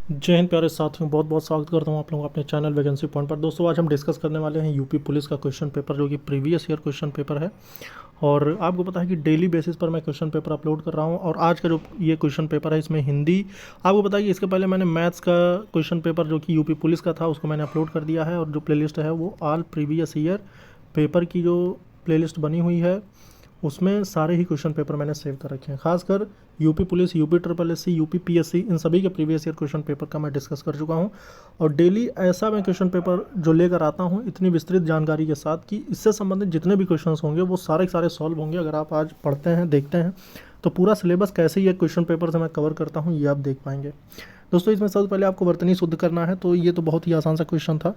जय हिंद प्यारे साथियों, बहुत बहुत स्वागत करता हूं आप लोगों का अपने चैनल वैकेंसी पॉइंट पर। दोस्तों आज हम डिस्कस करने वाले हैं यूपी पुलिस का क्वेश्चन पेपर, जो कि प्रीवियस ईयर क्वेश्चन पेपर है। और आपको पता है कि डेली बेसिस पर मैं क्वेश्चन पेपर अपलोड कर रहा हूं। और आज का जो ये क्वेश्चन पेपर है इसमें हिंदी, आपको पता है कि इसके पहले मैंने मैथ्स का क्वेश्चन पेपर जो कि यूपी पुलिस का था उसको मैंने अपलोड कर दिया है। और जो प्लेलिस्ट है वो ऑल प्रीवियस ईयर पेपर की जो प्लेलिस्ट बनी हुई है उसमें सारे ही क्वेश्चन पेपर मैंने सेव कर रखे हैं। खासकर UP police, UP triple S C, UP PSC, इन सभी के प्रीवियस ईयर क्वेश्चन पेपर का मैं डिस्कस कर चुका हूं। और डेली ऐसा मैं क्वेश्चन पेपर जो लेकर आता हूं इतनी विस्तृत जानकारी के साथ कि इससे संबंधित जितने भी क्वेश्चन होंगे वो सारे के सारे सॉल्व होंगे। अगर आप आज पढ़ते हैं, देखते हैं, तो पूरा सिलेबस कैसे ये क्वेश्चन पेपर से मैं कवर करता हूँ ये आप देख पाएंगे। दोस्तों इसमें सबसे पहले आपको वर्तनी शुद्ध करना है, तो ये तो बहुत ही आसान सा क्वेश्चन था।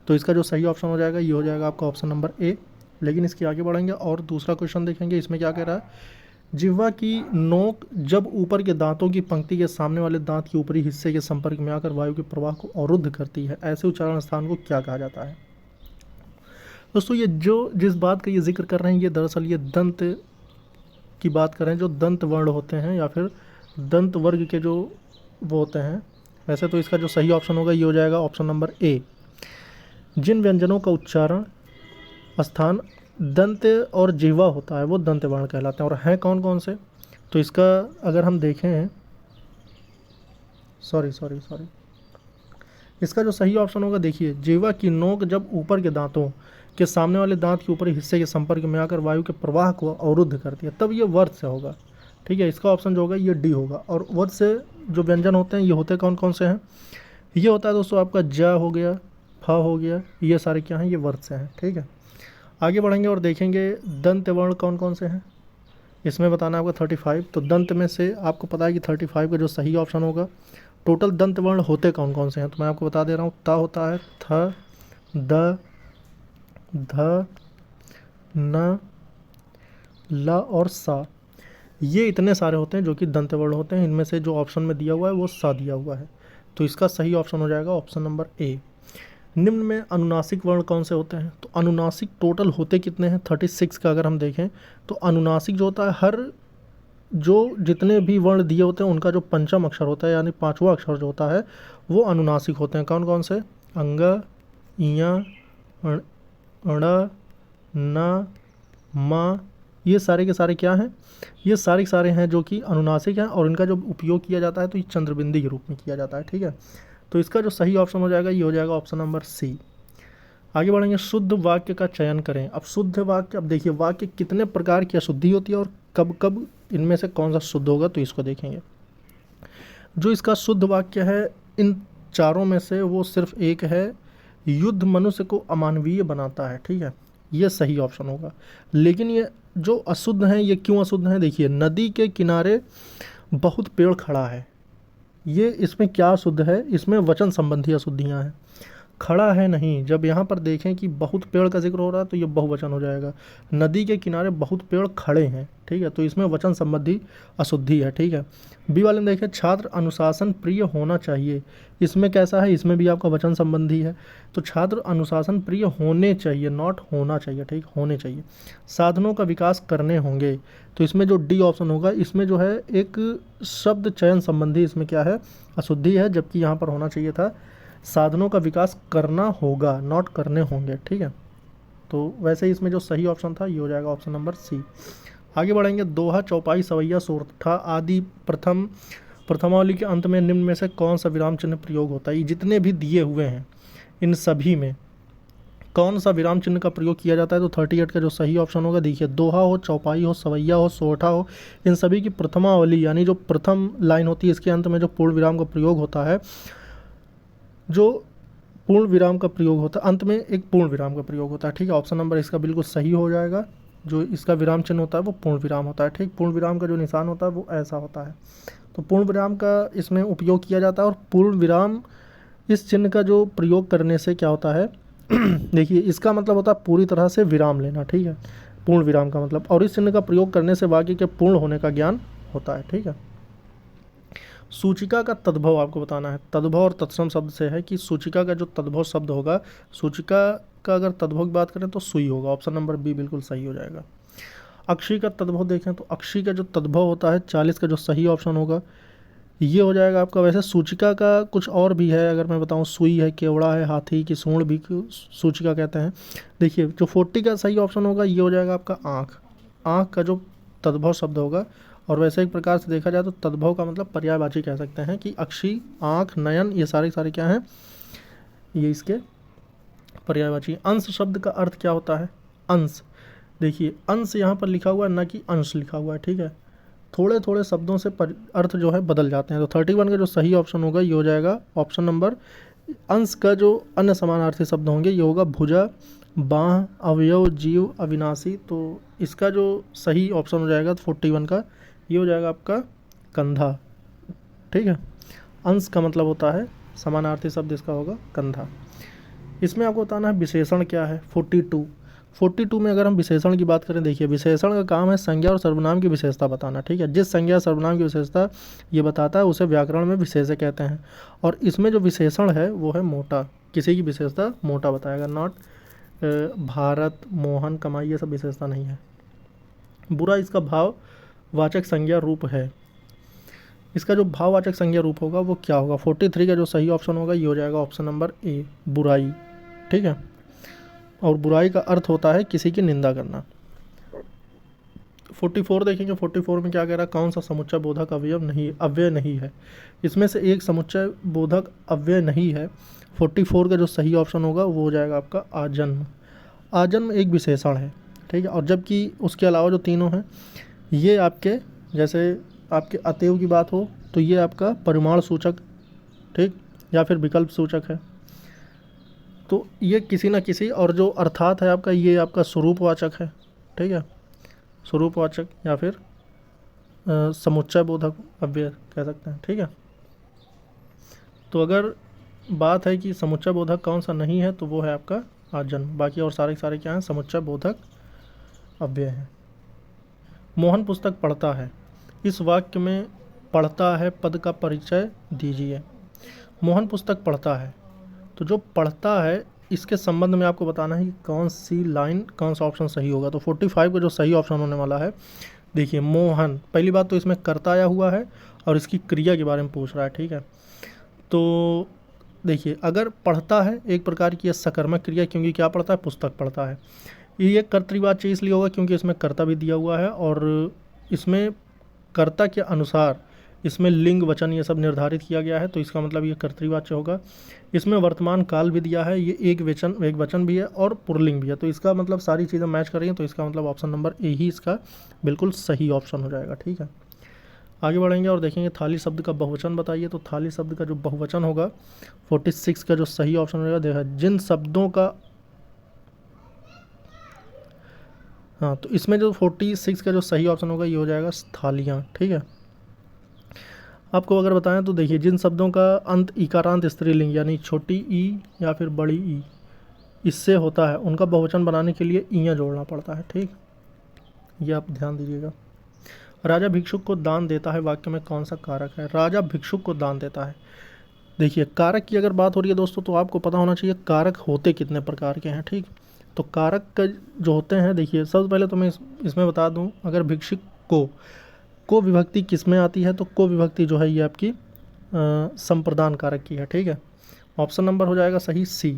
तो इसका जो सही ऑप्शन हो जाएगा ये हो जाएगा आपका ऑप्शन नंबर ए। लेकिन इसके आगे बढ़ेंगे और दूसरा क्वेश्चन देखेंगे। इसमें क्या कह रहा है, जिह्वा की नोक जब ऊपर के दांतों की पंक्ति के सामने वाले दांत के ऊपरी हिस्से के संपर्क में आकर वायु के प्रवाह को अवरुद्ध करती है, ऐसे उच्चारण स्थान को क्या कहा जाता है। दोस्तों ये जो जिस बात का ये जिक्र कर रहे हैं ये दरअसल ये दंत की बात कर रहे हैं, जो दंत वर्ण होते हैं या फिर दंत वर्ग के जो वो होते हैं। वैसे तो इसका जो सही ऑप्शन होगा ये हो जाएगा ऑप्शन नंबर ए। जिन व्यंजनों का उच्चारण स्थान दंत और जिह्वा होता है वो दंत वर्ण कहलाते हैं। और हैं कौन कौन से, तो इसका अगर हम देखें, सॉरी सॉरी सॉरी, इसका जो सही ऑप्शन होगा देखिए, जिह्वा की नोक जब ऊपर के दांतों के सामने वाले दांत के ऊपरी हिस्से के संपर्क में आकर वायु के प्रवाह को अवरुद्ध करती है, तब ये वर्त से होगा। ठीक है, इसका ऑप्शन जो होगा ये डी होगा। और वर्त से जो व्यंजन होते हैं ये होते कौन कौन से हैं, ये होता है दोस्तों आपका ज हो गया, फ हो गया, ये सारे क्या हैं, ये वर्त से हैं। ठीक है, आगे बढ़ेंगे और देखेंगे दंत वर्ण कौन कौन से हैं। इसमें बताना है आपका 35। तो दंत में से आपको पता है कि 35 का जो सही ऑप्शन होगा, टोटल दंत वर्ण होते कौन कौन से हैं, तो मैं आपको बता दे रहा हूँ। ता होता है, थ, द, ध, न, ल और सा, ये इतने सारे होते हैं जो कि दंत वर्ण होते हैं। इनमें से जो ऑप्शन में दिया हुआ है वो सा दिया हुआ है, तो इसका सही ऑप्शन हो जाएगा ऑप्शन नंबर ए। निम्न में अनुनासिक वर्ण कौन से होते हैं, तो अनुनासिक टोटल होते कितने हैं, 36 का अगर हम देखें तो अनुनासिक जो होता है, हर जो जितने भी वर्ण दिए होते हैं उनका जो पंचम अक्षर होता है यानी पांचवा अक्षर जो होता है वो अनुनासिक होते हैं। कौन कौन से, अंग, इया, अण, न, म, ये सारे के सारे क्या हैं, ये सारे के सारे हैं जो कि अनुनासिक हैं। और इनका जो उपयोग किया जाता है तो ये चंद्रबिंदी के रूप में किया जाता है। ठीक है, तो इसका जो सही ऑप्शन हो जाएगा ये हो जाएगा ऑप्शन नंबर सी। आगे बढ़ेंगे, शुद्ध वाक्य का चयन करें। अब शुद्ध वाक्य, अब देखिए वाक्य कितने प्रकार की अशुद्धि होती है और कब कब इनमें से कौन सा शुद्ध होगा, तो इसको देखेंगे। जो इसका शुद्ध वाक्य है इन चारों में से वो सिर्फ एक है, युद्ध मनुष्य को अमानवीय बनाता है। ठीक है, ये सही ऑप्शन होगा। लेकिन ये जो अशुद्ध हैं ये क्यों अशुद्ध हैं, देखिए नदी के किनारे बहुत पेड़ खड़ा है, ये इसमें क्या अशुद्ध है, इसमें वचन संबंधी अशुद्धियाँ हैं। खड़ा है नहीं, जब यहाँ पर देखें कि बहुत पेड़ का जिक्र हो रहा है तो ये बहुवचन हो जाएगा। नदी के किनारे बहुत पेड़ खड़े हैं, ठीक है, तो इसमें वचन संबंधी अशुद्धि है। ठीक है, बी वाले में देखें, छात्र अनुशासन प्रिय होना चाहिए, इसमें कैसा है, इसमें भी आपका वचन संबंधी है। तो छात्र अनुशासन प्रिय होने चाहिए, नॉट होना चाहिए। ठीक, होने चाहिए। साधनों का विकास करने होंगे, तो इसमें जो डी ऑप्शन होगा इसमें जो है एक शब्द चयन संबंधी इसमें क्या है, अशुद्धि है, जबकि यहाँ पर होना चाहिए था साधनों का विकास करना होगा, नॉट करने होंगे। ठीक है, तो वैसे ही इसमें जो सही ऑप्शन था ये हो जाएगा ऑप्शन नंबर सी। आगे बढ़ेंगे, दोहा, चौपाई, सवैया, सोरठा आदि प्रथमावली के अंत में निम्न में से कौन सा विराम चिन्ह प्रयोग होता है। ये जितने भी दिए हुए हैं इन सभी में कौन सा विराम चिन्ह का प्रयोग किया जाता है, तो 38 का जो सही ऑप्शन होगा देखिए, दोहा हो, चौपाई हो, सवैया हो, सोरठा हो, इन सभी की प्रथमावली यानी जो प्रथम लाइन होती है इसके अंत में जो पूर्ण विराम का प्रयोग होता है, जो पूर्ण विराम का प्रयोग होता है, अंत में एक पूर्ण विराम का प्रयोग होता है। ठीक है, ऑप्शन नंबर इसका बिल्कुल सही हो जाएगा। जो इसका विराम चिन्ह होता है वो पूर्ण विराम होता है। ठीक, पूर्ण विराम का जो निशान होता है वो ऐसा होता है, तो पूर्ण विराम का इसमें उपयोग किया जाता है। और पूर्ण विराम इस चिन्ह का जो प्रयोग करने से क्या होता है देखिए इसका मतलब होता है पूरी तरह से विराम लेना। ठीक है, पूर्ण विराम का मतलब, और इस चिन्ह का प्रयोग करने से वाक्य के पूर्ण होने का ज्ञान होता है। ठीक है, सूचिका का तद्भव आपको बताना है। तद्भव और तत्सम शब्द से है कि सूचिका का जो तद्भव शब्द होगा, सूचिका का अगर तद्भव की बात करें तो सुई होगा, ऑप्शन नंबर बी बिल्कुल सही हो जाएगा। अक्षी का तद्भव देखें तो अक्षी का जो तद्भव होता है 40 का जो सही ऑप्शन होगा ये हो जाएगा आपका। वैसे सूचिका का कुछ और भी है, अगर मैं बताऊँ, सुई है, केवड़ा है, हाथी की सूंड भी सूचिका कहते हैं। देखिए जो 40 का सही ऑप्शन होगा ये हो जाएगा आपका आँख। आँख का जो तद्भव शब्द होगा, और वैसे एक प्रकार से देखा जाए तो तद्भव का मतलब पर्यायवाची कह सकते हैं कि अक्षी, आँख, नयन, ये सारे सारे क्या हैं, ये इसके पर्यायवाची। अंश शब्द का अर्थ क्या होता है? अंश। देखिए अंश यहाँ पर लिखा हुआ है, न कि अंश लिखा हुआ है, ठीक है। थोड़े थोड़े शब्दों से अर्थ जो है बदल जाते हैं। तो 31 का जो सही ऑप्शन होगा ये हो जाएगा ऑप्शन नंबर। अंश का जो अन्य समानार्थी शब्द होंगे ये होगा भुजा, बाँह, अवयव, जीव, अविनाशी। तो इसका जो सही ऑप्शन हो जाएगा 41 का, ये हो जाएगा आपका कंधा, ठीक है। अंश का मतलब होता है, समानार्थी शब्द इसका होगा कंधा। इसमें आपको बताना है विशेषण क्या है। 42 में अगर हम विशेषण की बात करें, देखिए विशेषण का काम है संज्ञा और सर्वनाम की विशेषता बताना, ठीक है। जिस संज्ञा सर्वनाम की विशेषता ये बताता है उसे व्याकरण में विशेष्य कहते हैं। और इसमें जो विशेषण है वो है मोटा, किसी की विशेषता मोटा बताएगा, नॉट भारत, मोहन, कमाई, ये सब विशेषता नहीं है। बुरा इसका भाववाचक संज्ञा रूप है। इसका जो भाववाचक संज्ञा रूप होगा वो क्या होगा? 43 का जो सही ऑप्शन होगा ये हो जाएगा ऑप्शन नंबर ए, बुराई, ठीक है। और बुराई का अर्थ होता है किसी की निंदा करना। 44 देखेंगे, 44 में क्या कह रहा है, कौन सा समुच्चय बोधक अव्यय नहीं है। इसमें से एक समुच्चय बोधक अव्यय नहीं है। 44 का जो सही ऑप्शन होगा वो हो जाएगा आपका आजन्म। आजन्म एक विशेषण है, ठीक है। और जबकि उसके अलावा जो तीनों हैं ये आपके, जैसे आपके अतएव की बात हो तो ये आपका परिमाण सूचक, ठीक, या फिर विकल्प सूचक है। तो ये किसी न किसी, और जो अर्थात है आपका ये आपका स्वरूपवाचक है, ठीक है, स्वरूपवाचक या फिर समुच्चय बोधक अव्यय कह सकते हैं, ठीक है। तो अगर बात है कि समुच्चय बोधक कौन सा नहीं है तो वो है आपका आजन्म। बाकी और सारे सारे क्या हैं, समुच्चय बोधक अव्यय हैं। मोहन पुस्तक पढ़ता है, इस वाक्य में पढ़ता है पद का परिचय दीजिए। मोहन पुस्तक पढ़ता है, तो जो पढ़ता है इसके संबंध में आपको बताना है कि कौन सी लाइन, कौन सा ऑप्शन सही होगा। तो 45 का जो सही ऑप्शन होने वाला है, देखिए मोहन, पहली बात तो इसमें कर्ता आया हुआ है और इसकी क्रिया के बारे में पूछ रहा है, ठीक है। तो देखिए अगर पढ़ता है एक प्रकार की सकर्मक क्रिया, क्योंकि क्या पढ़ता है, पुस्तक पढ़ता है। ये कर्तृवाच्य इसलिए होगा क्योंकि इसमें कर्ता भी दिया हुआ है और इसमें कर्ता के अनुसार इसमें लिंग वचन ये सब निर्धारित किया गया है, तो इसका मतलब ये कर्तृवाच्य होगा। इसमें वर्तमान काल भी दिया है, ये एक वचन भी है और पुल्लिंग भी है, तो इसका मतलब सारी चीज़ें मैच कर रही हैं, तो इसका मतलब ऑप्शन नंबर ए ही इसका बिल्कुल सही ऑप्शन हो जाएगा, ठीक है। आगे बढ़ेंगे और देखेंगे थाली शब्द का बहुवचन बताइए। तो थाली शब्द का जो बहुवचन होगा 46 का जो सही ऑप्शन होगा, देखा जिन शब्दों का, हाँ, तो इसमें जो 46 का जो सही ऑप्शन होगा ये हो जाएगा थालियाँ, ठीक है। आपको अगर बताएं तो देखिए जिन शब्दों का अंत इकारांत स्त्रीलिंग यानी छोटी ई या फिर बड़ी ई इससे होता है उनका बहुवचन बनाने के लिए ईयाँ जोड़ना पड़ता है, ठीक, ये आप ध्यान दीजिएगा। राजा भिक्षुक को दान देता है, वाक्य में कौन सा कारक है? राजा भिक्षुक को दान देता है। देखिए कारक की अगर बात हो रही है दोस्तों तो आपको पता होना चाहिए कारक होते कितने प्रकार के हैं, ठीक। तो कारक का जो होते हैं, देखिए सबसे पहले तो मैं इसमें बता दूं, अगर भिक्षुक को विभक्ति किस में आती है, तो को विभक्ति जो है ये आपकी संप्रदान कारक की है, ठीक है। ऑप्शन नंबर हो जाएगा सही सी।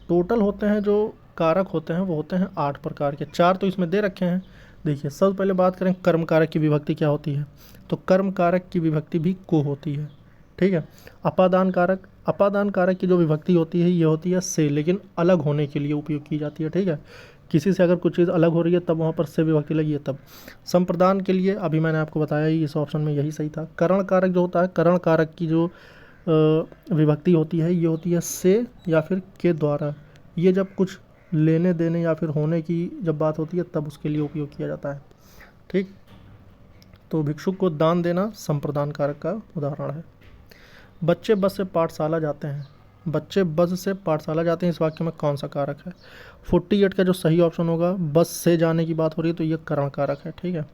टोटल होते हैं जो कारक होते हैं वो होते हैं 8 प्रकार के, 4 तो इसमें दे रखे हैं। देखिए सबसे पहले बात करें कर्म कारक की विभक्ति क्या होती है, तो कर्म कारक की विभक्ति भी को होती है, ठीक है। अपादान कारक की जो विभक्ति होती है ये होती है से, लेकिन अलग होने के लिए उपयोग की जाती है, ठीक है। किसी से अगर कुछ चीज़ अलग हो रही है तब वहाँ पर से विभक्ति लगी है तब। संप्रदान के लिए अभी मैंने आपको बताया ही, इस ऑप्शन में यही सही था। करण कारक जो होता है, करण कारक की जो विभक्ति होती है ये होती है से या फिर के द्वारा। ये जब कुछ लेने देने या फिर होने की जब बात होती है तब उसके लिए उपयोग किया जाता है, ठीक। तो भिक्षुक को दान देना संप्रदान कारक का उदाहरण है। बच्चे बस से पाठशाला जाते हैं, बच्चे बस से पाठशाला जाते हैं, इस वाक्य में कौन सा कारक है? 48 का जो सही ऑप्शन होगा, बस से जाने की बात हो रही है तो ये करण कारक है, ठीक है।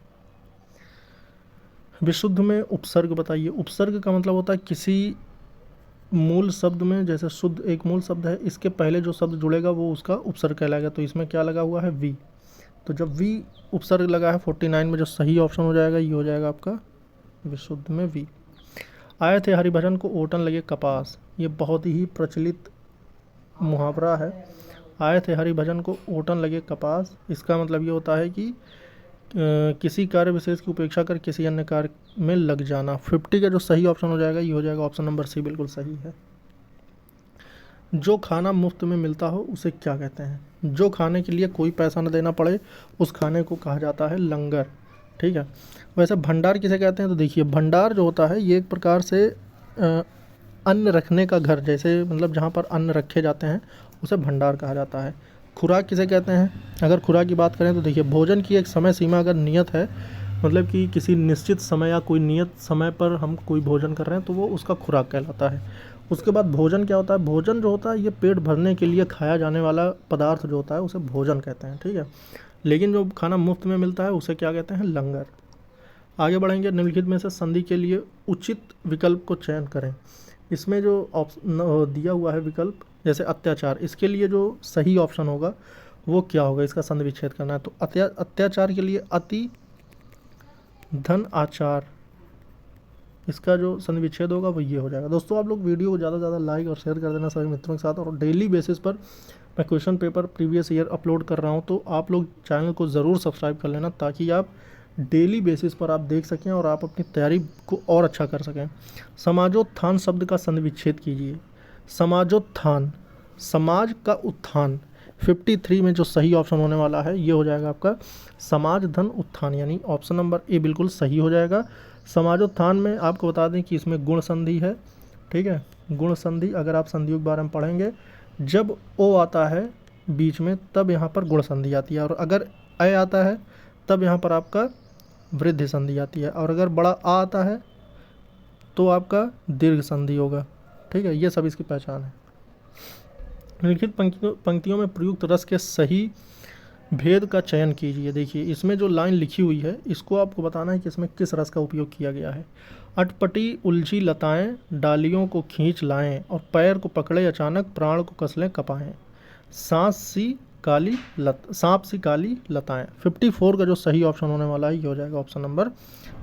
विशुद्ध में उपसर्ग बताइए। उपसर्ग का मतलब होता है किसी मूल शब्द में, जैसे शुद्ध एक मूल शब्द है, इसके पहले जो शब्द जुड़ेगा वो उसका उपसर्ग कहलाएगा। तो इसमें क्या लगा हुआ है, वी। तो जब वी उपसर्ग लगा है 49 में जो सही ऑप्शन हो जाएगा ये हो जाएगा आपका विशुद्ध में वी। आए थे हरिभजन को ओटन लगे कपास, ये बहुत ही प्रचलित मुहावरा है। आए थे हरिभजन को ओटन लगे कपास, इसका मतलब ये होता है कि किसी कार्य विशेष की उपेक्षा कर किसी अन्य कार्य में लग जाना। 50 का जो सही ऑप्शन हो जाएगा ये हो जाएगा ऑप्शन नंबर सी, बिल्कुल सही है। जो खाना मुफ्त में मिलता हो उसे क्या कहते हैं? जो खाने के लिए कोई पैसा न देना पड़े उस खाने को कहा जाता है लंगर, ठीक है। वैसे भंडार किसे कहते हैं? तो देखिए भंडार जो होता है ये एक प्रकार से अन्न रखने का घर, जैसे मतलब जहाँ पर अन्न रखे जाते हैं उसे भंडार कहा जाता है। खुराक किसे कहते हैं? अगर खुराक की बात करें तो देखिए भोजन की एक समय सीमा अगर नियत है, मतलब कि किसी निश्चित समय या कोई नियत समय पर हम कोई भोजन कर रहे हैं तो वो उसका खुराक कहलाता है। उसके बाद भोजन क्या होता है? भोजन जो होता है ये पेट भरने के लिए खाया जाने वाला पदार्थ जो होता है उसे भोजन कहते हैं, ठीक है। लेकिन जो खाना मुफ्त में मिलता है उसे क्या कहते हैं? लंगर। आगे बढ़ेंगे, निम्नलिखित में से संधि के लिए उचित विकल्प को चयन करें। इसमें जो ऑप्शन दिया हुआ है विकल्प, जैसे अत्याचार, इसके लिए जो सही ऑप्शन होगा वो क्या होगा? इसका संधि विच्छेद करना है तो अत्याचार के लिए अति धन आचार, इसका जो संधि विच्छेद होगा वो ये हो जाएगा। दोस्तों आप लोग वीडियो को ज़्यादा से ज़्यादा लाइक और शेयर कर देना सभी मित्रों के साथ, और डेली बेसिस पर मैं question paper previous year upload कर रहा हूँ, तो आप लोग चैनल को ज़रूर सब्सक्राइब कर लेना ताकि आप डेली बेसिस पर आप देख सकें और आप अपनी तैयारी को और अच्छा कर सकें। समाजोत्थान शब्द का संधि विच्छेद कीजिए। समाजोत्थान, समाज का उत्थान, 53 में जो सही ऑप्शन होने वाला है ये हो जाएगा आपका समाज धन उत्थान, यानी ऑप्शन नंबर ए बिल्कुल सही हो जाएगा। समाजोत्थान में आपको बता दें कि इसमें गुण संधि है, ठीक है। गुण संधि अगर आप संधियों के बारे में पढ़ेंगे, जब ओ आता है बीच में तब यहाँ पर गुण संधि आती है, और अगर अ आता है तब यहाँ पर आपका वृद्धि संधि आती है, और अगर बड़ा आ आता है तो आपका दीर्घ संधि होगा, ठीक है। ये सब इसकी पहचान है। निम्नलिखित पंक्तियों में प्रयुक्त रस के सही भेद का चयन कीजिए। देखिए इसमें जो लाइन लिखी हुई है इसको आपको बताना है कि इसमें किस रस का उपयोग किया गया है। अटपटी उलझी लताएं डालियों को खींच लाएं और पैर को पकड़े अचानक प्राण को कस लें कपाएं। सांप सी काली लताएं। 54 का जो सही ऑप्शन होने वाला है ये हो जाएगा ऑप्शन नंबर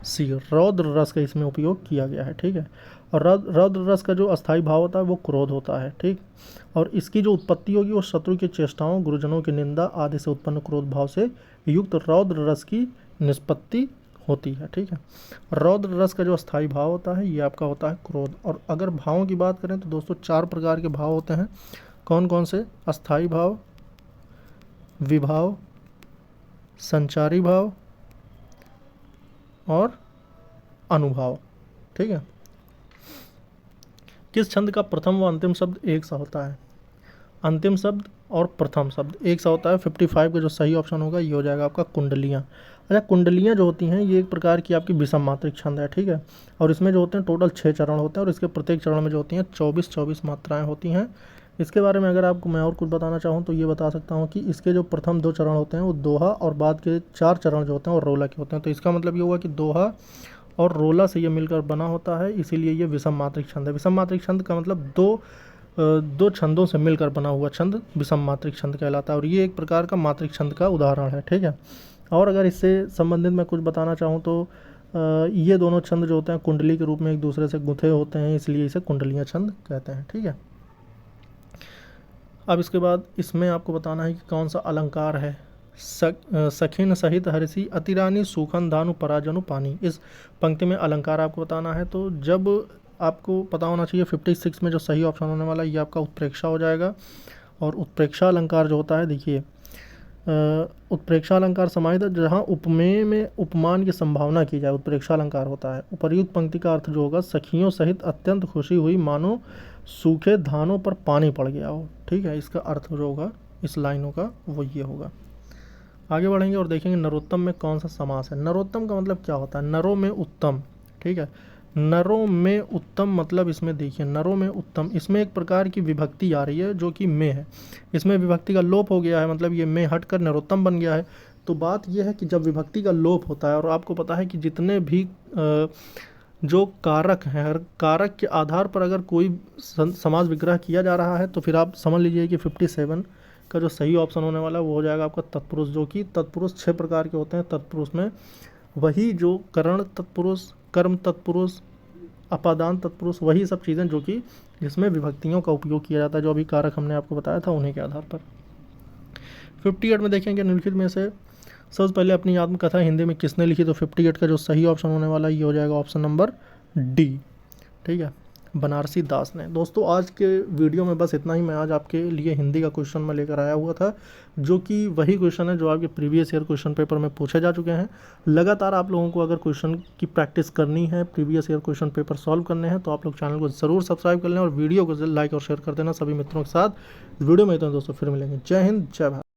सी, रौद्र रस का इसमें उपयोग किया गया है, ठीक है। और रौद्र रस का जो अस्थायी भाव होता है वो क्रोध होता है, ठीक। और इसकी जो उत्पत्ति होगी वो शत्रु की चेष्टाओं, गुरुजनों की निंदा आदि से उत्पन्न क्रोध भाव से युक्त रौद्र रस की निष्पत्ति होती है, ठीक है। रौद्र रस का जो अस्थायी भाव होता है ये आपका होता है क्रोध। और अगर भावों की बात करें तो दोस्तों 4 प्रकार के भाव होते हैं। कौन कौन से? अस्थायी भाव, विभाव, संचारी भाव और अनुभाव, ठीक है। किस छंद का प्रथम व अंतिम शब्द एक सा होता है? अंतिम शब्द और प्रथम शब्द एक सा होता है। 55 का जो सही ऑप्शन होगा ये हो जाएगा आपका कुंडलियाँ। अच्छा, कुंडलियाँ जो होती हैं ये एक प्रकार की आपकी विषम मात्रिक छंद है, ठीक है। और इसमें जो होते हैं टोटल 6 चरण होते हैं, और इसके प्रत्येक चरण में जो होती हैं 24 मात्राएँ होती हैं। इसके बारे में अगर आपको मैं और कुछ बताना चाहूँ तो ये बता सकता हूँ कि इसके जो प्रथम 2 चरण होते हैं वो दोहा, और बाद के 4 चरण जो होते हैं वो रोला के होते हैं। तो इसका मतलब ये हुआ कि दोहा और रोला से ये मिलकर बना होता है, इसीलिए ये विषम मात्रिक छंद है। विषम मात्रिक छंद का मतलब दो छंदों से मिलकर बना हुआ छंद विषम मात्रिक छंद कहलाता है, और ये एक प्रकार का मात्रिक छंद का उदाहरण है, ठीक है। और अगर इससे संबंधित मैं कुछ बताना चाहूँ तो ये दोनों छंद जो होते हैं कुंडली के रूप में एक दूसरे से गुंथे होते हैं, इसलिए इसे कुंडलियाँ छंद कहते हैं, ठीक है। अब इसके बाद इसमें आपको बताना है कि कौन सा अलंकार है। सखिन सहित हर्षि अतिरानी सूखन धानु पराजनु पानी, इस पंक्ति में अलंकार आपको बताना है। तो जब आपको पता होना चाहिए 56 में जो सही ऑप्शन होने वाला है ये आपका उत्प्रेक्षा हो जाएगा। और उत्प्रेक्षा अलंकार जो होता है, देखिए उत्प्रेक्षा अलंकार समाहित है जहाँ उपमेय में उपमान की संभावना की जाए, उत्प्रेक्षा अलंकार होता है। उपर्युक्त पंक्ति का अर्थ जो होगा सखियों सहित अत्यंत खुशी हुई मानो सूखे धानों पर पानी पड़ गया हो, ठीक है। इसका अर्थ जो होगा इस लाइनों का वो ये होगा। आगे बढ़ेंगे और देखेंगे नरोत्तम में कौन सा समास है। नरोत्तम का मतलब क्या होता है? नरों में उत्तम, ठीक है। नरों में उत्तम मतलब इसमें देखिए नरों में उत्तम, इसमें एक प्रकार की विभक्ति आ रही है जो कि में है। इसमें विभक्ति का लोप हो गया है, मतलब ये में हट कर नरोत्तम बन गया है। तो बात यह है कि जब विभक्ति का लोप होता है, और आपको पता है कि जितने भी जो कारक हैं, हर कारक के आधार पर अगर कोई समास विग्रह किया जा रहा है तो फिर आप समझ लीजिए कि 57 का जो सही ऑप्शन होने वाला है वो हो जाएगा आपका तत्पुरुष, जो कि तत्पुरुष 6 प्रकार के होते हैं। तत्पुरुष में वही जो करण तत्पुरुष, कर्म तत्पुरुष, अपादान तत्पुरुष वही सब चीज़ें जो कि जिसमें विभक्तियों का उपयोग किया जाता है, जो अभी कारक हमने आपको बताया था उन्हीं के आधार पर। 58 में देखेंगे निम्नलिखित में से सबसे पहले अपनी आत्मकथा हिंदी में किसने लिखी, तो 58 का जो सही ऑप्शन होने वाला ये हो जाएगा ऑप्शन नंबर डी। ठीक है, बनारसी दास ने। दोस्तों आज के वीडियो में बस इतना ही। मैं आज आपके लिए हिंदी का क्वेश्चन मैं लेकर आया हुआ था, जो कि वही क्वेश्चन है जो आपके प्रीवियस ईयर क्वेश्चन पेपर में पूछे जा चुके हैं। लगातार आप लोगों को अगर क्वेश्चन की प्रैक्टिस करनी है, previous year question paper solve करने हैं, तो आप लोग चैनल को ज़रूर सब्सक्राइब कर लें और वीडियो को लाइक और शेयर कर देना सभी मित्रों के साथ। इस वीडियो में इतना दोस्तों, फिर मिलेंगे। जय हिंद, जय भारत।